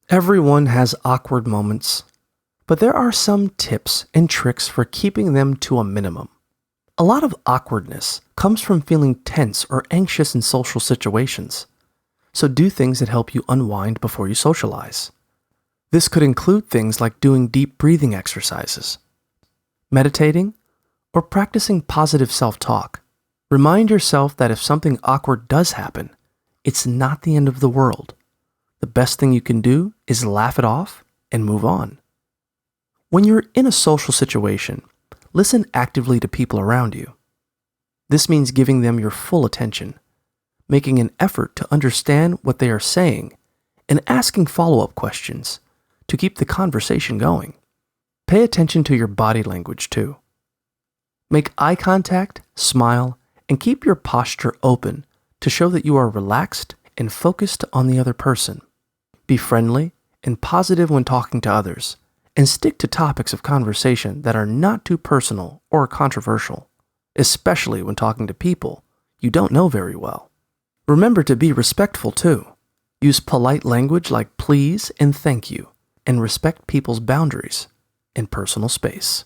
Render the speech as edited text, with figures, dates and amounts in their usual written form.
Everyone has awkward moments, but there are some tips and tricks for keeping them to a minimum. A lot of awkwardness comes from feeling tense or anxious in social situations, so do things that help you unwind before you socialize. This could include things like doing deep breathing exercises, meditating, or practicing positive self-talk. Remind yourself that if something awkward does happen, it's not the end of the world. The best thing you can do is laugh it off and move on. When you're in a social situation, listen actively to people around you. This means giving them your full attention, making an effort to understand what they are saying, and asking follow-up questions to keep the conversation going. Pay attention to your body language too. Make eye contact, smile, and keep your posture open to show that you are relaxed and focused on the other person. Be friendly and positive when talking to others, and stick to topics of conversation that are not too personal or controversial, especially when talking to people you don't know very well. Remember to be respectful too. Use polite language like please and thank you, and respect people's boundaries and personal space.